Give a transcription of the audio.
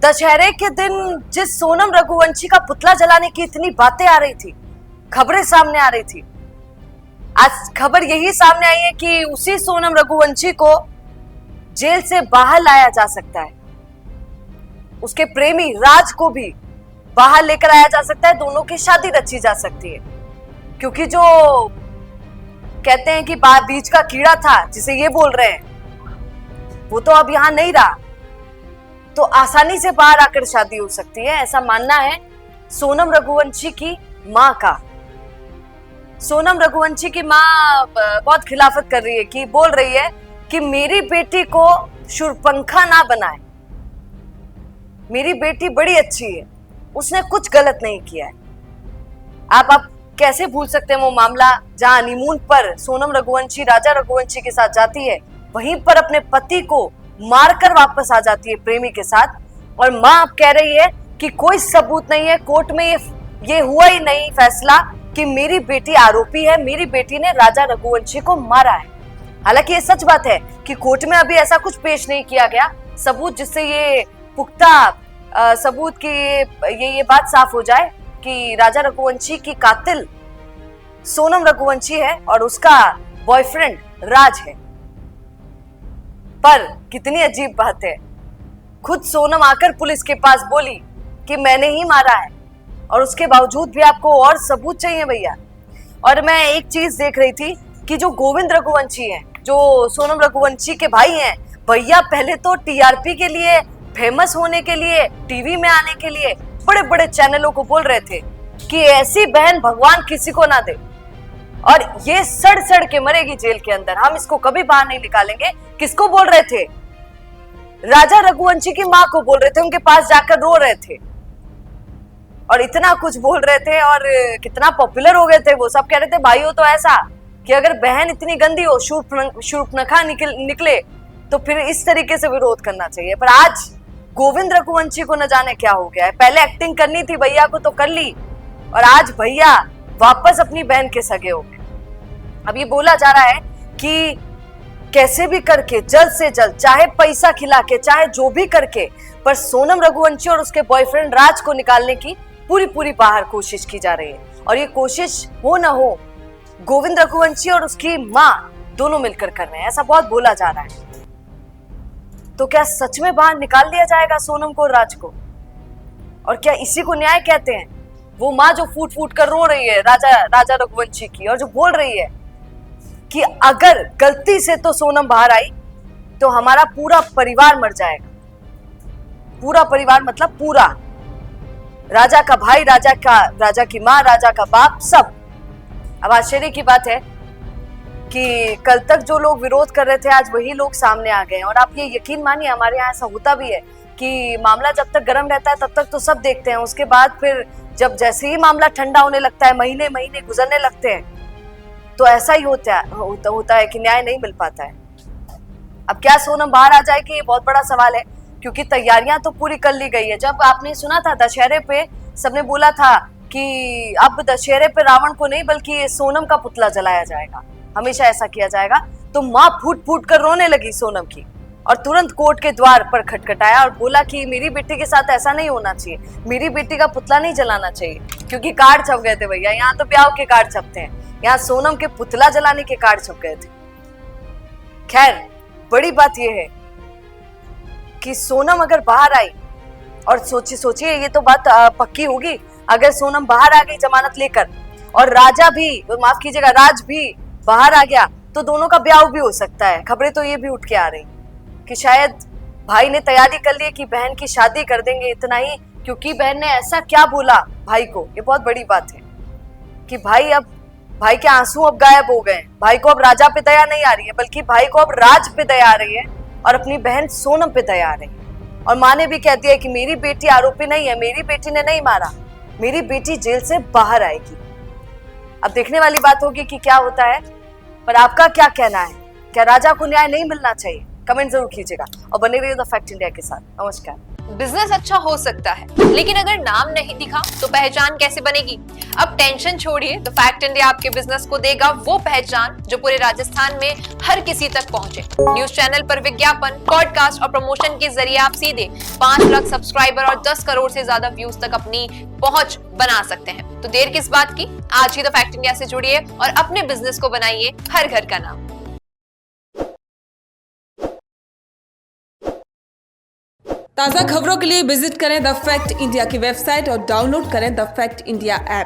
दशहरे के दिन जिस सोनम रघुवंशी का पुतला जलाने की इतनी बातें आ रही थी, खबरें सामने आ रही थी, आज खबर यही सामने आई है कि उसी सोनम रघुवंशी को जेल से बाहर लाया जा सकता है। उसके प्रेमी राज को भी बाहर लेकर आया जा सकता है, दोनों की शादी रची जा सकती है। क्योंकि जो कहते हैं कि बीच का कीड़ा था जिसे ये बोल रहे हैं, वो तो अब यहां नहीं रहा, तो आसानी से बाहर आकर शादी हो सकती है, ऐसा मानना है सोनम रघुवंशी की मां का। सोनम रघुवंशी की मां बहुत खिलाफत कर रही है, कि बोल रही है कि मेरी बेटी को शूरपंखा ना बनाए, मेरी बेटी बड़ी अच्छी है, उसने कुछ गलत नहीं किया है। आप कैसे भूल सकते हैं वो मामला जहां हनीमून पर सोनम रघुवंशी राजा रघुवंशी के साथ जाती है, वहीं पर अपने पति को मारकर वापस आ जाती है प्रेमी के साथ, और मां अब कह रही है कि कोई सबूत नहीं है, कोर्ट में ये हुआ ही नहीं फैसला कि मेरी बेटी आरोपी है, मेरी बेटी ने राजा रघुवंशी को मारा है। हालांकि ये सच बात है कि कोर्ट में अभी ऐसा कुछ पेश नहीं किया गया सबूत जिससे ये पुख्ता सबूत की ये बात साफ हो जाए कि राजा रघुवंशी की कातिल सोनम रघुवंशी है और उसका बॉयफ्रेंड राज है। पर कितनी अजीब बात है, खुद सोनम आकर पुलिस के पास बोली कि मैंने ही मारा है, और उसके बावजूद भी आपको और सबूत चाहिए भैया। और मैं एक चीज देख रही थी कि जो गोविंद रघुवंशी हैं, जो सोनम रघुवंशी के भाई हैं, भैया पहले तो टीआरपी के लिए, फेमस होने के लिए, टीवी में आने के लिए बड़े बड़े चैनलों को बोल रहे थे कि ऐसी बहन भगवान किसी को ना दे, और ये सड़ सड़ के मरेगी जेल के अंदर, हम इसको कभी बाहर नहीं निकालेंगे। किसको बोल रहे थे? राजा रघुवंशी की मां को बोल रहे थे, उनके पास जाकर रो रहे थे और इतना कुछ बोल रहे थे, और कितना पॉपुलर हो गए थे वो। सब कह रहे थे भाई हो तो ऐसा कि अगर बहन इतनी गंदी हो, शूर्पणखा निकले, तो फिर इस तरीके से विरोध करना चाहिए। पर आज गोविंद रघुवंशी को न जाने क्या हो गया है। पहले एक्टिंग करनी थी भैया को तो कर ली, और आज भैया वापस अपनी बहन के सगे हो गए। अब ये बोला जा रहा है कि कैसे भी करके जल्द से जल्द, चाहे पैसा खिला के, चाहे जो भी करके, पर सोनम रघुवंशी और उसके बॉयफ्रेंड राज को निकालने की पूरी बाहर कोशिश की जा रही है। और ये कोशिश हो ना हो, गोविंद रघुवंशी और उसकी मां दोनों मिलकर कर रहे हैं, ऐसा बहुत बोला जा रहा है। तो क्या सच में बाहर निकाल दिया जाएगा सोनम को और राज को? और क्या इसी को न्याय कहते हैं? वो मां जो फूट फूट कर रो रही है राजा रघुवंशी की, और जो बोल रही है कि अगर गलती से तो सोनम बाहर आई तो हमारा पूरा परिवार मर जाएगा। पूरा परिवार मतलब पूरा, राजा का भाई, राजा की मां, राजा का बाप, सब। अब आश्चर्य की बात है कि कल तक जो लोग विरोध कर रहे थे, आज वही लोग सामने आ गए। और आप ये यकीन मानिए, हमारे यहाँ ऐसा होता भी है कि मामला जब तक गर्म रहता है तब तक तो सब देखते हैं, उसके बाद फिर जब जैसे ही मामला ठंडा होने लगता है, महीने महीने गुजरने लगते हैं, तो ऐसा ही होता है कि न्याय नहीं मिल पाता है। अब क्या सोनम बाहर आ जाएगी, ये बहुत बड़ा सवाल है, क्योंकि तैयारियां तो पूरी कर ली गई है। जब आपने सुना था दशहरे पे, सबने बोला था कि अब दशहरे पे रावण को नहीं बल्कि सोनम का पुतला जलाया जाएगा, हमेशा ऐसा किया जाएगा। तो मां फूट फूट कर रोने लगी सोनम की, और तुरंत कोर्ट के द्वार पर खटखटाया और बोला कि मेरी बेटी के साथ ऐसा नहीं होना चाहिए, मेरी बेटी का पुतला नहीं जलाना चाहिए। क्योंकि कार्ड छप गए थे भैया, यहाँ तो ब्याह के कार्ड छपते हैं, यहाँ सोनम के पुतला जलाने के कार्ड छप गए थे। खैर, बड़ी बात यह है कि सोनम अगर बाहर आई, और सोचिए ये तो बात पक्की होगी, अगर सोनम बाहर आ गई जमानत लेकर, और राजा भी, माफ कीजिएगा, राज भी बाहर आ गया, तो दोनों का ब्याह भी हो सकता है। खबरें तो ये भी उठ के आ रही कि शायद भाई ने तैयारी कर ली कि बहन की शादी कर देंगे, इतना ही, क्योंकि बहन ने ऐसा क्या बोला भाई को। ये बहुत बड़ी बात है कि भाई के आंसू अब गायब हो गए। भाई को अब राजा पे दया नहीं आ रही है, बल्कि भाई को अब राज पे दया आ रही है, और अपनी बहन सोनम पे दया आ रही है। और माँ ने भी कह दिया कि मेरी बेटी आरोपी नहीं है, मेरी बेटी ने नहीं मारा, मेरी बेटी जेल से बाहर आएगी। अब देखने वाली बात होगी कि क्या होता है। पर आपका क्या कहना है? क्या राजा को न्याय नहीं मिलना चाहिए? कमेंट जरूर कीजिएगा और बने रहिए द फैक्ट इंडिया के साथ। नमस्कार। बिजनेस अच्छा हो सकता है, लेकिन अगर नाम नहीं दिखा तो पहचान कैसे बनेगी? अब टेंशन छोड़िए, तो फैक्ट इंडिया आपके बिजनेस को देगा वो पहचान जो पूरे राजस्थान में हर किसी तक पहुंचे। न्यूज चैनल पर विज्ञापन, पॉडकास्ट और प्रमोशन के जरिए आप सीधे 5 लाख सब्सक्राइबर और 10 करोड़ से ज्यादा व्यूज तक अपनी पहुंच बना सकते हैं। तो देर किस बात की, आज ही तो फैक्ट इंडिया से जुड़िए और अपने बिजनेस को बनाइए हर घर का नाम। ताज़ा खबरों के लिए विजिट करें द फैक्ट इंडिया की वेबसाइट और डाउनलोड करें द फैक्ट इंडिया ऐप।